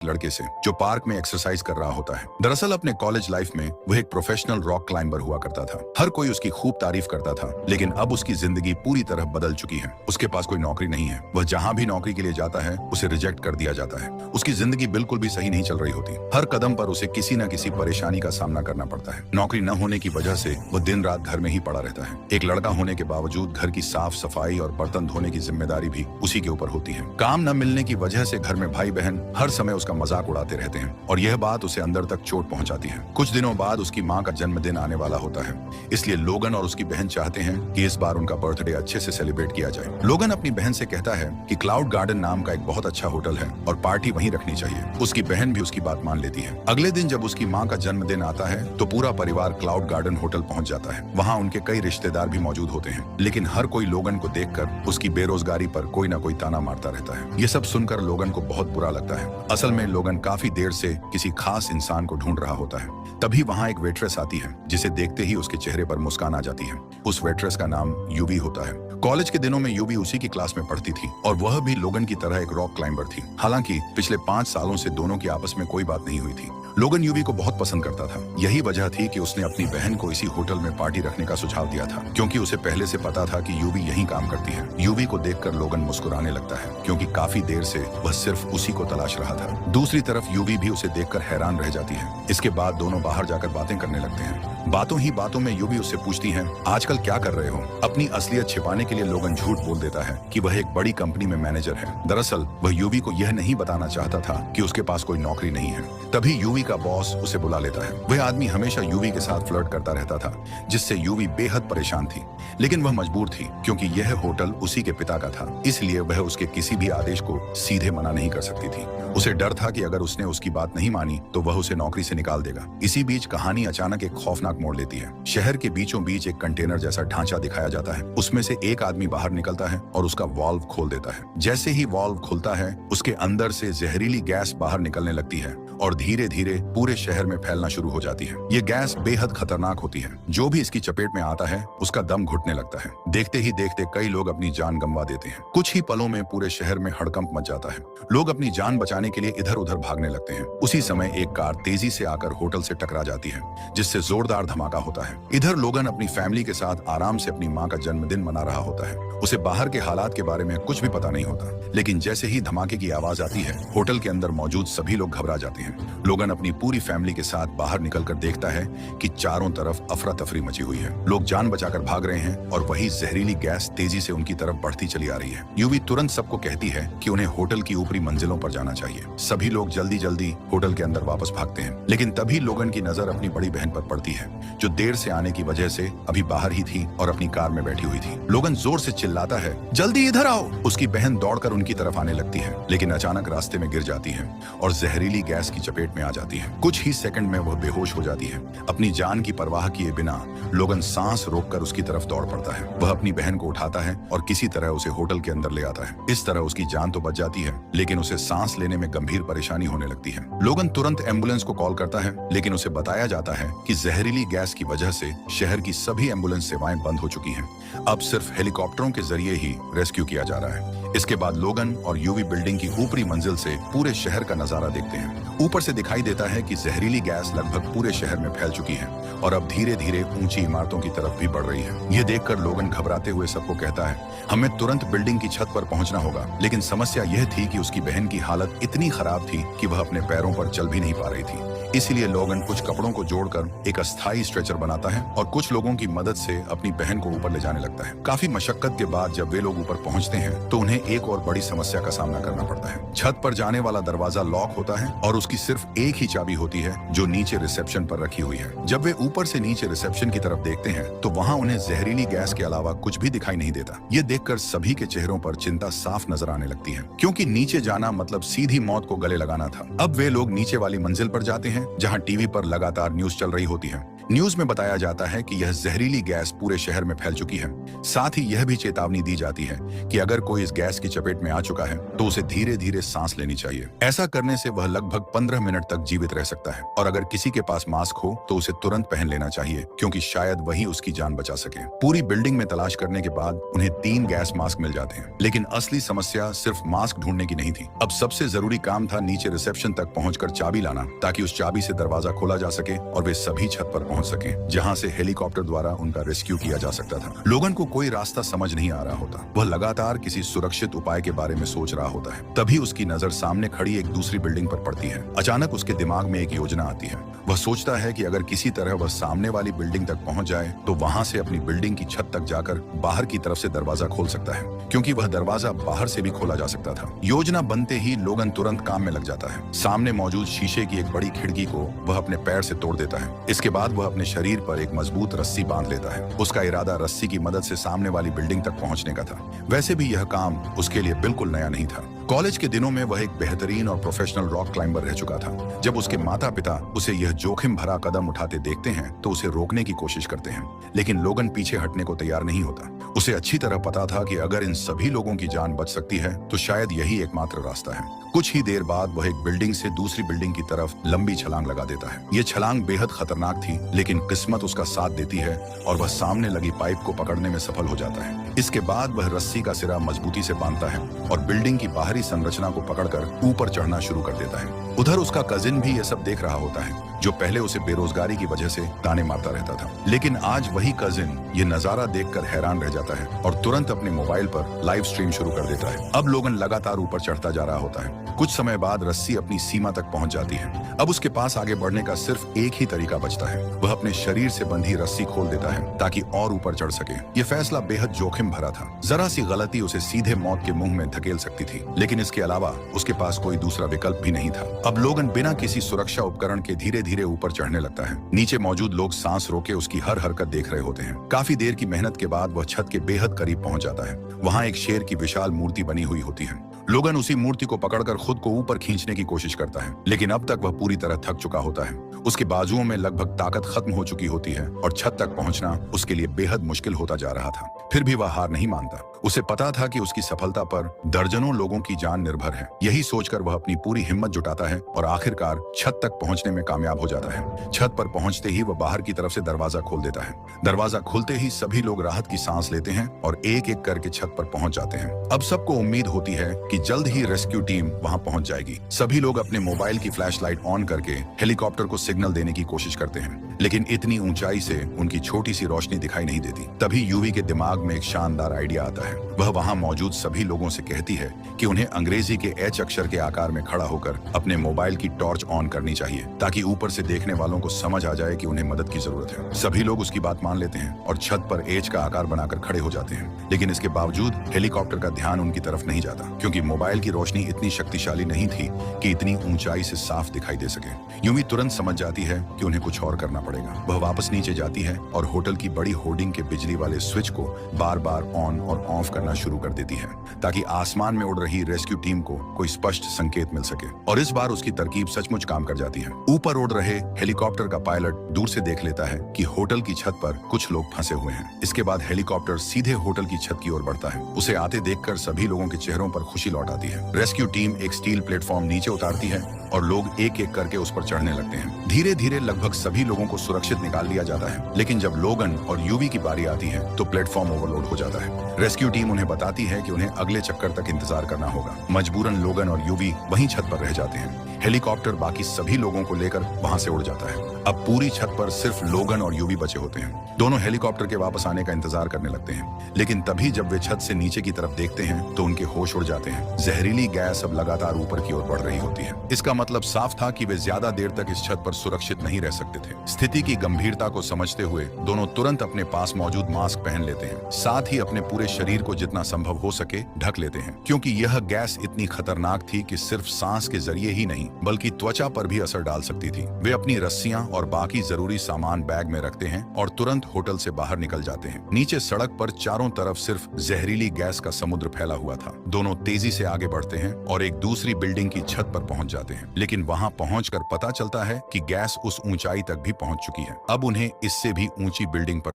लड़के से जो पार्क में एक्सरसाइज कर रहा होता है। दरअसल अपने कॉलेज लाइफ में वह एक प्रोफेशनल रॉक क्लाइंबर हुआ करता था। हर कोई उसकी खूब तारीफ करता था, लेकिन अब उसकी जिंदगी पूरी तरह बदल चुकी है। उसके पास कोई नौकरी नहीं है। वह जहाँ भी नौकरी के लिए जाता है उसे रिजेक्ट कर दिया जाता है। उसकी जिंदगी बिल्कुल भी सही नहीं चल रही होती। हर कदम पर उसे किसी न किसी परेशानी का सामना करना पड़ता है। नौकरी न होने की वजह से वह दिन रात घर में ही पड़ा रहता है। एक लड़का होने के बावजूद घर की साफ सफाई और बर्तन धोने की जिम्मेदारी भी उसी के ऊपर होती है। काम न मिलने की वजह से घर में भाई बहन हर समय उसका मजाक उड़ाते रहते हैं और यह बात उसे अंदर तक चोट पहुंचाती है। कुछ दिनों बाद उसकी माँ का जन्मदिन आने वाला होता है, इसलिए लोगन और उसकी बहन चाहते हैं कि इस बार उनका बर्थडे अच्छे से सेलिब्रेट किया जाए। लोगन अपनी बहन से कहता है कि क्लाउड गार्डन नाम का एक बहुत अच्छा होटल है और पार्टी वहीं रखनी चाहिए। उसकी बहन भी उसकी बात मान लेती है। अगले दिन जब उसकी माँ का जन्मदिन आता है तो पूरा परिवार क्लाउड गार्डन होटल पहुंच जाता है। वहाँ उनके कई रिश्तेदार भी मौजूद होते हैं, लेकिन हर कोई लोगन को देखकर उसकी बेरोजगारी पर कोई न कोई ताना मारता रहता है। ये सब सुनकर लोगन को बहुत बुरा लगता है। असल में लोगन काफी देर से किसी खास इंसान को ढूंढ रहा होता है। तभी वहाँ एक वेट्रेस आती है, जिसे देखते ही उसके चेहरे पर मुस्कान आ जाती है। उस वेट्रेस का नाम यूवी होता है। कॉलेज के दिनों में यूवी उसी की क्लास में पढ़ती थी और वह भी लोगन की तरह एक रॉक क्लाइंबर थी। हालांकि पिछले 5 सालों से दोनों की आपस में कोई बात नहीं हुई थी। लोगन यूवी को बहुत पसंद करता था। यही वजह थी कि उसने अपनी बहन को इसी होटल में पार्टी रखने का सुझाव दिया था, क्योंकि उसे पहले से पता था कि यूवी यहीं काम करती है। यूवी को देखकर लोगन मुस्कुराने लगता है, क्योंकि काफी देर से वह सिर्फ उसी को तलाश रहा था। दूसरी तरफ यूवी भी उसे देखकर हैरान रह जाती है। इसके बाद दोनों बाहर जाकर बातें करने लगते हैं। बातों ही बातों में यूवी उससे पूछती है, आजकल क्या कर रहे हो? अपनी असलियत छिपाने के लिए लोगन झूठ बोल देता है कि वह एक बड़ी कंपनी में मैनेजर है। दरअसल वह यूवी को यह नहीं बताना चाहता था कि उसके पास कोई नौकरी नहीं है। तभी यूवी का बॉस उसे बुला लेता है। वह आदमी हमेशा यूवी के साथ फ्लर्ट करता रहता था, जिससे यूवी बेहद परेशान थी, लेकिन वह मजबूर थी क्योंकि यह होटल उसी के पिता का था। इसलिए वह उसके किसी भी आदेश को सीधे मना नहीं कर सकती थी। उसे डर था कि अगर उसने उसकी बात नहीं मानी तो वह उसे नौकरी से निकाल देगा। इसी बीच कहानी अचानक एक खौफनाक मोड़ लेती है। शहर के बीचों बीच एक कंटेनर जैसा ढांचा दिखाया जाता है। उसमें से एक आदमी बाहर निकलता है और उसका वाल्व खोल देता है। जैसे ही वाल्व खुलता है, उसके अंदर से जहरीली गैस बाहर निकलने लगती है और धीरे धीरे पूरे शहर में फैलना शुरू हो जाती है। ये गैस बेहद खतरनाक होती है। जो भी इसकी चपेट में आता है उसका दम घुटने लगता है। देखते ही देखते कई लोग अपनी जान गंवा देते हैं। कुछ ही पलों में पूरे शहर में हड़कंप मच जाता है। लोग अपनी जान बचाने के लिए इधर उधर भागने लगते हैं। उसी समय एक कार तेजी से आकर होटल से टकरा जाती है, जिससे जोरदार धमाका होता है। इधर लोगन अपनी फैमिली के साथ आराम से अपनी माँ का जन्मदिन मना रहा होता है। उसे बाहर के हालात के बारे में कुछ भी पता नहीं होता, लेकिन जैसे ही धमाके की आवाज आती है, होटल के अंदर मौजूद सभी लोग घबरा जाते हैं। लोगन अपनी पूरी फैमिली के साथ बाहर निकलकर देखता है कि चारों तरफ अफरा तफरी मची हुई है। लोग जान बचाकर भाग रहे हैं और वही जहरीली गैस तेजी से उनकी तरफ बढ़ती चली आ रही है। यूवी तुरंत सबको कहती है कि उन्हें होटल की ऊपरी मंजिलों पर जाना चाहिए। सभी लोग जल्दी जल्दी होटल के अंदर वापस भागते हैं, लेकिन तभी लोगन की नजर अपनी बड़ी बहन पर पड़ती है, जो देर से आने की वजह से अभी बाहर ही थी और अपनी कार में बैठी हुई थी। लोगन जोर से चिल्लाता है, जल्दी इधर आओ। उसकी बहन दौड़कर उनकी तरफ आने लगती है, लेकिन अचानक रास्ते में गिर जाती है और जहरीली गैस की चपेट में आ जाती है। कुछ ही सेकंड में वह बेहोश हो जाती है। अपनी जान की परवाह किए बिना लोगन सांस रोककर उसकी तरफ दौड़ पड़ता है। वह अपनी बहन को उठाता है और किसी तरह उसे होटल के अंदर ले आता है। इस तरह उसकी जान तो बच जाती है, लेकिन उसे सांस लेने में गंभीर परेशानी होने लगती है। लोगन तुरंत एम्बुलेंस को कॉल करता है, लेकिन उसे बताया जाता है कि जहरीली गैस की वजह से शहर की सभी एम्बुलेंस सेवाएं बंद हो चुकी हैं। अब सिर्फ हेलीकॉप्टरों के जरिए ही रेस्क्यू किया जा रहा है। इसके बाद लोगन और यूवी बिल्डिंग की ऊपरी मंजिल से पूरे शहर का नजारा देखते हैं। ऊपर से दिखाई देता है कि जहरीली गैस लगभग पूरे शहर में फैल चुकी है और अब धीरे धीरे ऊंची इमारतों की तरफ भी बढ़ रही है। यह देखकर लोगन घबराते हुए सबको कहता है, हमें तुरंत बिल्डिंग की छत पर पहुंचना होगा। लेकिन समस्या यह थी कि उसकी बहन की हालत इतनी खराब थी कि वह अपने पैरों पर चल भी नहीं पा रही थी। इसीलिए लोगन कुछ कपड़ों को जोड़कर एक अस्थायी स्ट्रेचर बनाता है और कुछ लोगों की मदद से अपनी बहन को ऊपर ले जाने लगता है। काफी मशक्कत के बाद जब वे लोग ऊपर पहुंचते हैं तो उन्हें एक और बड़ी समस्या का सामना करना पड़ता है। छत पर जाने वाला दरवाजा लॉक होता है और उसकी सिर्फ एक ही चाबी होती है, जो नीचे रिसेप्शन पर रखी हुई है। जब वे ऊपर से नीचे रिसेप्शन की तरफ देखते हैं तो वहाँ उन्हें जहरीली गैस के अलावा कुछ भी दिखाई नहीं देता। ये देखकर सभी के चेहरों पर चिंता साफ नजर आने लगती है, क्योंकि नीचे जाना मतलब सीधी मौत को गले लगाना था। अब वे लोग नीचे वाली मंजिल पर जाते हैं, जहाँ टीवी पर लगातार न्यूज चल रही होती है। न्यूज में बताया जाता है कि यह जहरीली गैस पूरे शहर में फैल चुकी है। साथ ही यह भी चेतावनी दी जाती है कि अगर कोई इस गैस की चपेट में आ चुका है तो उसे धीरे धीरे सांस लेनी चाहिए। ऐसा करने से वह लगभग 15 मिनट तक जीवित रह सकता है और अगर किसी के पास मास्क हो तो उसे तुरंत पहन लेना चाहिए, क्योंकि शायद वही उसकी जान बचा सके। पूरी बिल्डिंग में तलाश करने के बाद उन्हें 3 गैस मास्क मिल जाते हैं, लेकिन असली समस्या सिर्फ मास्क ढूंढने की नहीं थी। अब सबसे जरूरी काम था नीचे रिसेप्शन तक पहुंचकर चाबी लाना, ताकि उस चाबी से दरवाजा खोला जा सके और वे सभी छत पर पहुंच सके, जहां से हेलीकॉप्टर द्वारा उनका रेस्क्यू किया जा सकता था। लोगन को कोई रास्ता समझ नहीं आ रहा होता। वह लगातार किसी सुरक्षित उपाय के बारे में सोच रहा होता है। तभी उसकी नजर सामने खड़ी एक दूसरी बिल्डिंग पर पड़ती है। अचानक उसके दिमाग में एक योजना आती है। वह सोचता है कि अगर किसी तरह वह सामने वाली बिल्डिंग तक पहुंच जाए तो वहां से अपनी बिल्डिंग की छत तक जाकर बाहर की तरफ से दरवाजा खोल सकता है, क्योंकि वह दरवाजा बाहर से भी खोला जा सकता था। योजना बनते ही लोगन तुरंत काम में लग जाता है। सामने मौजूद शीशे की एक बड़ी खिड़की को वह अपने पैर से तोड़ देता है। इसके बाद वह अपने शरीर पर एक मजबूत रस्सी बांध लेता है। उसका इरादा रस्सी की मदद से सामने वाली बिल्डिंग तक पहुंचने का था। वैसे भी यह काम उसके लिए बिल्कुल नया नहीं था। कॉलेज के दिनों में वह एक बेहतरीन और प्रोफेशनल रॉक क्लाइंबर रह चुका था। जब उसके माता पिता उसे यह जोखिम भरा कदम उठाते देखते हैं तो उसे रोकने की कोशिश करते हैं, लेकिन लोगन पीछे हटने को तैयार नहीं होता। उसे अच्छी तरह पता था कि अगर इन सभी लोगों की जान बच सकती है तो शायद यही एकमात्र रास्ता है। कुछ ही देर बाद वह एक बिल्डिंग से दूसरी बिल्डिंग की तरफ लंबी छलांग लगा देता है। यह छलांग बेहद खतरनाक थी, लेकिन किस्मत उसका साथ देती है और वह सामने लगी पाइप को पकड़ने में सफल हो जाता है। इसके बाद वह रस्सी का सिरा मजबूती से बांधता है और बिल्डिंग की बाहरी संरचना को पकड़कर ऊपर चढ़ना शुरू कर देता है। उधर उसका कजिन भी यह सब देख रहा होता है, जो पहले उसे बेरोजगारी की वजह से ताने मारता रहता था। लेकिन आज वही कजिन ये नजारा देखकर हैरान रह जाता है और तुरंत अपने मोबाइल पर लाइव स्ट्रीम शुरू कर देता है। अब लोगन लगातार ऊपर चढ़ता जा रहा होता है। कुछ समय बाद रस्सी अपनी सीमा तक पहुंच जाती है। अब उसके पास आगे बढ़ने का सिर्फ एक ही तरीका बचता है। वह अपने शरीर से बंधी रस्सी खोल देता है ताकि और ऊपर चढ़ सके। यह फैसला बेहद जोखिम भरा था। जरा सी गलती उसे सीधे मौत के मुंह में धकेल सकती थी, लेकिन इसके अलावा उसके पास कोई दूसरा विकल्प भी नहीं था। अब लोगन बिना किसी सुरक्षा उपकरण के धीरे धीरे ऊपर चढ़ने लगता है। नीचे मौजूद लोग सांस रोके उसकी हर हरकत देख रहे होते हैं। काफी देर की मेहनत के बाद वह छत के बेहद करीब पहुंच जाता है। वहां एक शेर की विशाल मूर्ति बनी हुई होती है। लोगन उसी मूर्ति को पकड़कर खुद को ऊपर खींचने की कोशिश करता है, लेकिन अब तक वह पूरी तरह थक चुका होता है। उसके बाजुओं में लगभग ताकत खत्म हो चुकी होती है और छत तक पहुंचना उसके लिए बेहद मुश्किल होता जा रहा था। फिर भी वह हार नहीं मानता। उसे पता था कि उसकी सफलता पर दर्जनों लोगों की जान निर्भर है। यही सोचकर वह अपनी पूरी हिम्मत जुटाता है और आखिरकार छत तक पहुंचने में कामयाब हो जाता है। छत पर पहुंचते ही वह बाहर की तरफ से दरवाजा खोल देता है। दरवाजा खुलते ही सभी लोग राहत की सांस लेते हैं और एक एक करके छत पर पहुंच जाते हैं। अब सबको उम्मीद होती है कि जल्द ही रेस्क्यू टीम वहां पहुंच जाएगी। सभी लोग अपने मोबाइल की फ्लैशलाइट ऑन करके हेलीकॉप्टर को सिग्नल देने की कोशिश करते हैं, लेकिन इतनी ऊंचाई से उनकी छोटी सी रोशनी दिखाई नहीं देती। तभी यूवी के दिमाग में एक शानदार आइडिया आता है। वह वहां मौजूद सभी लोगों से कहती है कि उन्हें अंग्रेजी के एच अक्षर के आकार में खड़ा होकर अपने मोबाइल की टॉर्च ऑन करनी चाहिए, ताकि ऊपर से देखने वालों को समझ आ जाए कि उन्हें मदद की जरूरत है। सभी लोग उसकी बात मान लेते हैं और छत पर एच का आकार बनाकर खड़े हो जाते हैं, लेकिन इसके बावजूद हेलीकॉप्टर का ध्यान उनकी तरफ नहीं जाता, क्योंकि मोबाइल की रोशनी इतनी शक्तिशाली नहीं थी कि इतनी ऊंचाई से साफ दिखाई दे सके। यूवी तुरंत समझ जाती है कि उन्हें कुछ और करना पड़ेगा। वह वापस नीचे जाती है और होटल की बड़ी होर्डिंग के बिजली वाले स्विच को बार बार ऑन और ऑफ करना शुरू कर देती है, ताकि आसमान में उड़ रही रेस्क्यू टीम को कोई स्पष्ट संकेत मिल सके। और इस बार उसकी तरकीब सचमुच काम कर जाती है। ऊपर उड़ रहे हेलीकॉप्टर का पायलट दूर से देख लेता है कि होटल की छत पर कुछ लोग फंसे हुए हैं। इसके बाद हेलीकॉप्टर सीधे होटल की छत की ओर बढ़ता है। उसे आते देखकर सभी लोगों के चेहरों पर खुशी लौट आती है। रेस्क्यू टीम एक स्टील प्लेटफॉर्म नीचे उतारती है और लोग एक एक करके उस पर चढ़ने लगते हैं। धीरे धीरे लगभग सभी लोगों को सुरक्षित निकाल लिया जाता है, लेकिन जब लोगन और यूवी की बारी आती है तो प्लेटफॉर्म ओवरलोड हो जाता है। रेस्क्यू टीम उन्हें बताती है कि उन्हें अगले चक्कर तक इंतजार करना होगा। मजबूरन लोगन और यूवी वहीं छत पर रह जाते हैं। हेलीकॉप्टर बाकी सभी लोगों को लेकर वहां से उड़ जाता है। अब पूरी छत पर सिर्फ लोगन और यूवी बचे होते हैं। दोनों हेलीकॉप्टर के वापस आने का इंतजार करने लगते हैं, लेकिन तभी जब वे छत से नीचे की तरफ देखते हैं तो उनके होश उड़ जाते हैं। जहरीली गैस अब लगातार ऊपर की ओर बढ़ रही होती है। इसका मतलब साफ था कि वे ज्यादा देर तक इस छत पर सुरक्षित नहीं रह सकते थे। स्थिति की गंभीरता को समझते हुए दोनों तुरंत अपने पास मौजूद मास्क पहन लेते हैं। साथ ही अपने पूरे शरीर को जितना संभव हो सके ढक लेते हैं, क्योंकि यह गैस इतनी खतरनाक थी कि सिर्फ सांस के जरिए ही नहीं बल्कि त्वचा पर भी असर डाल सकती थी। वे अपनी रस्सियां और बाकी जरूरी सामान बैग में रखते हैं और तुरंत होटल से बाहर निकल जाते हैं। नीचे सड़क पर चारों तरफ सिर्फ जहरीली गैस का समुद्र फैला हुआ था। दोनों तेजी से आगे बढ़ते हैं और एक दूसरी बिल्डिंग की छत पर पहुंच जाते हैं, लेकिन वहां पहुंचकर पता चलता है कि गैस उस ऊंचाई तक भी पहुंच चुकी है। अब उन्हें इससे भी ऊंची बिल्डिंग पर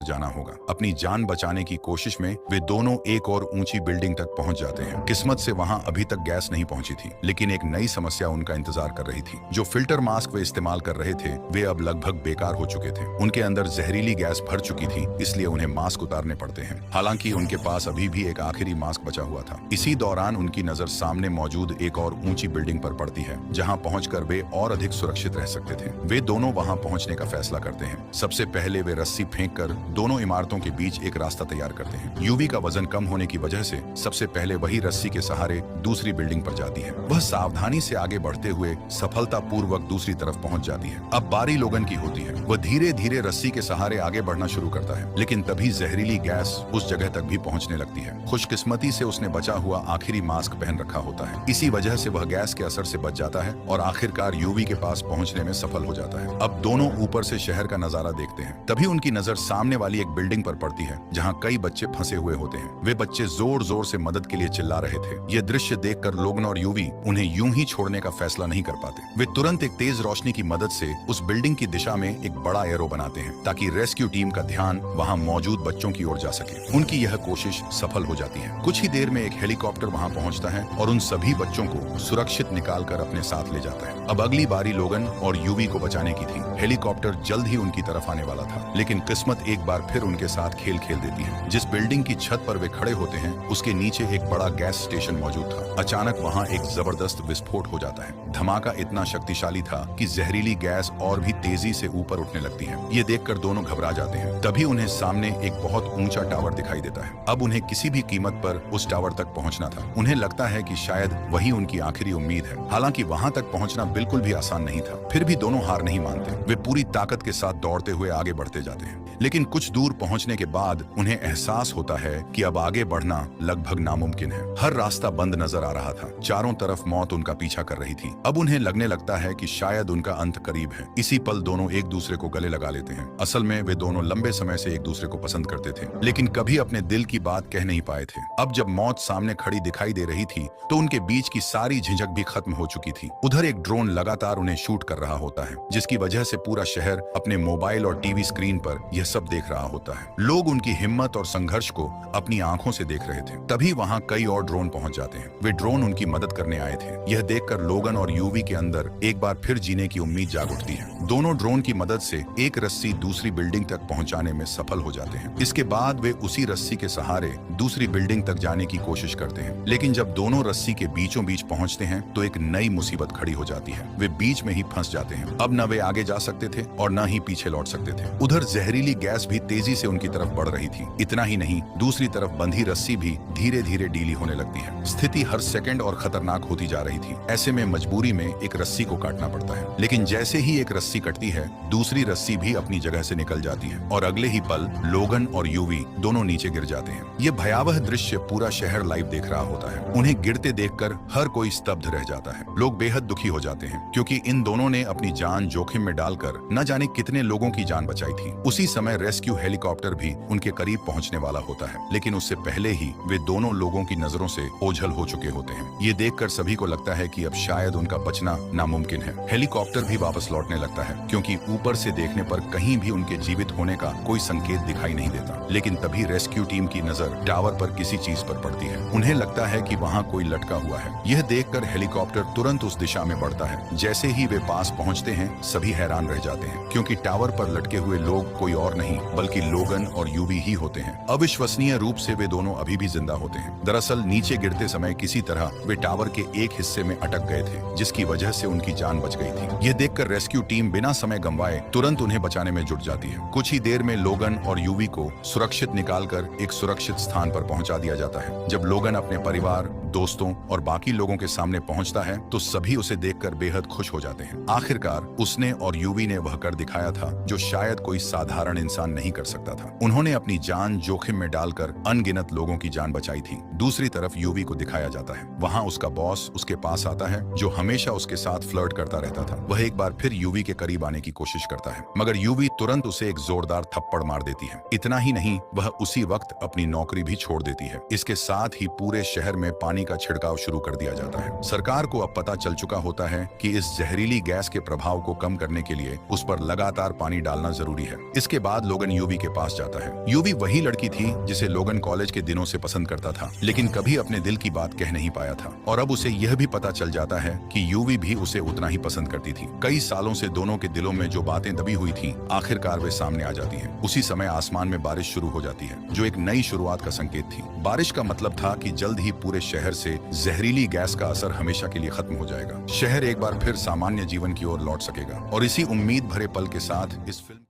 जाना होगा। अपनी जान बचाने की कोशिश में वे दोनों एक और ऊंची बिल्डिंग तक पहुंच जाते हैं। किस्मत से वहां अभी तक गैस नहीं पहुंची थी, लेकिन एक नई समस्या उनका इंतजार कर रही थी। जो फिल्टर मास्क वे इस्तेमाल कर रहे थे वे अब लगभग बेकार हो चुके थे। उनके अंदर जहरीली गैस भर चुकी थी, इसलिए उन्हें मास्क उतारने पड़ते हैं। हालांकि उनके पास अभी भी एक आखिरी मास्क बचा हुआ था। इसी दौरान उनकी नजर सामने मौजूद एक और ऊंची बिल्डिंग पर पड़ती है, जहाँ पहुंचकर वे और अधिक सुरक्षित रह सकते थे। वे दोनों वहां पहुंचने का फैसला करते हैं। सबसे पहले वे रस्सी फेंक कर दोनों इमारतों के बीच एक रास्ता तैयार करते हैं। यूवी का वजन कम होने की वजह से सबसे पहले वही रस्सी के सहारे दूसरी बिल्डिंग पर जाती है। वह सावधानी से आगे बढ़ते हुए सफलतापूर्वक दूसरी तरफ पहुंच जाती है। अब बारी लोगन की होती है। वह धीरे धीरे रस्सी के सहारे आगे बढ़ना शुरू करता है, लेकिन तभी जहरीली गैस उस जगह तक भी पहुंचने लगती है। खुशकिस्मती से उसने बचा हुआ आखिरी मास्क पहन रखा होता है। इसी वजह से वह गैस के असर से बच जाता है और आखिरकार यूवी के पास पहुंचने में सफल हो जाता है। अब दोनों ऊपर से शहर का नजारा देखते हैं। तभी उनकी नजर सामने वाली एक बिल्डिंग पर पड़ती है, जहां कई बच्चे फंसे हुए होते हैं। वे बच्चे जोर जोर से मदद के लिए चिल्ला रहे थे। यह दृश्य देखकर लोगन और यूवी उन्हें यूं ही छोड़ने का फैसला नहीं कर पाते। वे तुरंत एक तेज रोशनी की मदद से उस बिल्डिंग की दिशा में एक बड़ा एरो बनाते हैं, ताकि रेस्क्यू टीम का ध्यान वहां मौजूद बच्चों की ओर जा सके। उनकी यह कोशिश सफल हो जाती है। कुछ ही देर में एक हेलीकॉप्टर वहां पहुंचता है और उन सभी बच्चों को सुरक्षित निकालकर अपने साथ ले जाता है। अब अगली बारी लोगन और यूवी को बचाने की थी। हेलीकॉप्टर जल्द ही उनकी तरफ आने वाला था, लेकिन किस्मत एक बार फिर उनके साथ खेल खेल देती है। जिस बिल्डिंग की छत पर वे खड़े होते हैं उसके नीचे एक बड़ा गैस स्टेशन मौजूद था। अचानक वहां एक जबरदस्त विस्फोट हो जाता है। धमाका इतना शक्तिशाली था कि जहरीली गैस और भी तेजी से ऊपर उठने लगती है। ये देखकर दोनों घबरा जाते हैं। तभी उन्हें सामने एक बहुत ऊंचा टावर दिखाई देता है। अब उन्हें किसी भी कीमत पर उस टावर तक पहुंचना था। उन्हें लगता है कि शायद वही उनकी आखिरी उम्मीद है। हालांकि वहां तक पहुंचना बिल्कुल भी आसान नहीं था। फिर भी दोनों हार नहीं मानते। वे पूरी ताकत के साथ दौड़ते हुए आगे बढ़ते जाते हैं, लेकिन कुछ दूर पहुंचने के बाद उन्हें एहसास होता है कि अब आगे बढ़ना लगभग नामुमकिन है। हर रास्ता बंद नजर आ रहा था। चारों तरफ मौत उनका पीछा कर रही थी। अब उन्हें लगने लगता है कि शायद उनका अंत करीब है। इसी पल दोनों एक दूसरे को गले लगा लेते हैं। असल में वे दोनों लंबे समय से एक दूसरे को पसंद करते थे, लेकिन कभी अपने दिल की बात कह नहीं पाए थे। अब जब मौत सामने खड़ी दिखाई दे रही थी तो उनके बीच की सारी झिझक भी खत्म हो चुकी थी। उधर एक ड्रोन लगातार उन्हें शूट कर रहा होता है, जिसकी वजह से पूरा शहर अपने मोबाइल और टीवी स्क्रीन पर यह सब देख रहा होता है। लोग उनकी हिम्मत और संघर्ष को अपनी आंखों से देख रहे थे। तभी वहां कई और ड्रोन पहुंच जाते हैं। वे ड्रोन उनकी मदद करने आए थे। यह देखकर लोगन और यूवी के अंदर एक बार फिर जीने की उम्मीद जाग उठती है। दोनों ड्रोन की मदद से एक रस्सी दूसरी बिल्डिंग तक पहुंचाने में सफल हो जाते हैं। इसके बाद वे उसी रस्सी के सहारे दूसरी बिल्डिंग तक जाने की कोशिश करते हैं, लेकिन जब दोनों रस्सी के बीचों बीच पहुंचते हैं तो एक नई मुसीबत खड़ी हो जाती है। वे बीच में ही फंस जाते हैं। अब न वे आगे जा सकते थे और न ही पीछे लौट सकते थे। उधर जहरीली गैस भी तेजी से उनकी तरफ बढ़ रही थी। इतना ही नहीं, दूसरी तरफ बंधी रस्सी भी धीरे धीरे ढीली होने लगती है। स्थिति हर सेकंड और खतरनाक होती जा रही थी। ऐसे में मजबूरी में एक रस्सी को काटना पड़ता है, लेकिन जैसे ही एक रस्सी कटती है दूसरी रस्सी भी अपनी जगह से निकल जाती है और अगले ही पल लोगन और यूवी दोनों नीचे गिर जाते हैं। ये भयावह दृश्य पूरा शहर लाइव देख रहा होता है। उन्हें गिरते देखकर हर कोई स्तब्ध रह जाता है। लोग बेहद दुखी हो जाते हैं, क्योंकि इन दोनों ने अपनी जान जोखिम में डालकर न जाने कितने लोगों की जान बचाई थी। उसी समय रेस्क्यू हेलीकॉप्टर भी उनके करीब पहुंचने वाला होता है, लेकिन उससे पहले ही वे दोनों लोगों की नजरों से ओझल हो चुके होते हैं। ये देखकर सभी को लगता है कि अब शायद उनका बचना नामुमकिन है। हेलीकॉप्टर भी वापस लौटने लगता है, क्योंकि ऊपर से देखने पर कहीं भी उनके जीवित होने का कोई संकेत दिखाई नहीं देता। लेकिन तभी रेस्क्यू टीम की नजर टावर पर किसी चीज पर पड़ती है। उन्हें लगता है कि वहाँ कोई लटका हुआ है। यह देखकर हेलीकॉप्टर तुरंत उस दिशा में बढ़ता है। जैसे ही वे पास पहुँचते हैं सभी हैरान रह जाते हैं, क्योंकि टावर पर लटके हुए लोग कोई और नहीं बल्कि लोगन और यूवी ही होते हैं। अविश्वसनीय रूप से वे दोनों अभी भी जिंदा होते हैं। दरअसल नीचे गिरते समय किसी तरह वे टावर के एक हिस्से में अटक गए थे, जिसकी वजह से उनकी जान बच गई थी। यह देखकर रेस्क्यू टीम बिना समय गंवाए तुरंत उन्हें बचाने में जुट जाती है। कुछ ही देर में लोगन और यूवी को सुरक्षित निकालकर एक सुरक्षित स्थान पर पहुंचा दिया जाता है। जब लोगन अपने परिवार, दोस्तों और बाकी लोगों के सामने पहुंचता है तो सभी उसे देखकर बेहद खुश हो जाते हैं। आखिरकार उसने और यूवी ने वह कर दिखाया था जो शायद कोई साधारण इंसान नहीं कर सकता था। उन्होंने अपनी जान जोखिम में डालकर अनगिनत लोगों की जान बचाई थी। दूसरी तरफ यूवी को दिखाया जाता है। वहाँ उसका बॉस उसके पास आता है, जो हमेशा उसके साथ फ्लर्ट करता रहता था। वह एक बार फिर यूवी के करीब आने की कोशिश करता है, मगर यूवी तुरंत उसे एक जोरदार थप्पड़ मार देती है। इतना ही नहीं, वह उसी वक्त अपनी नौकरी भी छोड़ देती है। इसके साथ ही पूरे शहर में पानी का छिड़काव शुरू कर दिया जाता है। सरकार को अब पता चल चुका होता है कि इस जहरीली गैस के प्रभाव को कम करने के लिए उस पर लगातार पानी डालना जरूरी है। इसके बाद लोगन यूवी के पास जाता है। यूवी वही लड़की थी जिसे लोगन कॉलेज के दिनों से पसंद करता था, लेकिन कभी अपने दिल की बात कह नहीं पाया था। और अब उसे यह भी पता चल जाता है कि यूवी भी उसे उतना ही पसंद करती थी। कई सालों से दोनों के दिलों में जो बातें दबी हुई थी, आखिरकार वे सामने आ जाती हैं। उसी समय आसमान में बारिश शुरू हो जाती है, जो एक नई शुरुआत का संकेत थी। बारिश का मतलब था कि जल्द ही पूरे शहर से जहरीली गैस का असर हमेशा के लिए खत्म हो जाएगा। शहर एक बार फिर सामान्य जीवन की ओर लौट सकेगा। और इसी उम्मीद भरे पल के साथ इस फिल्म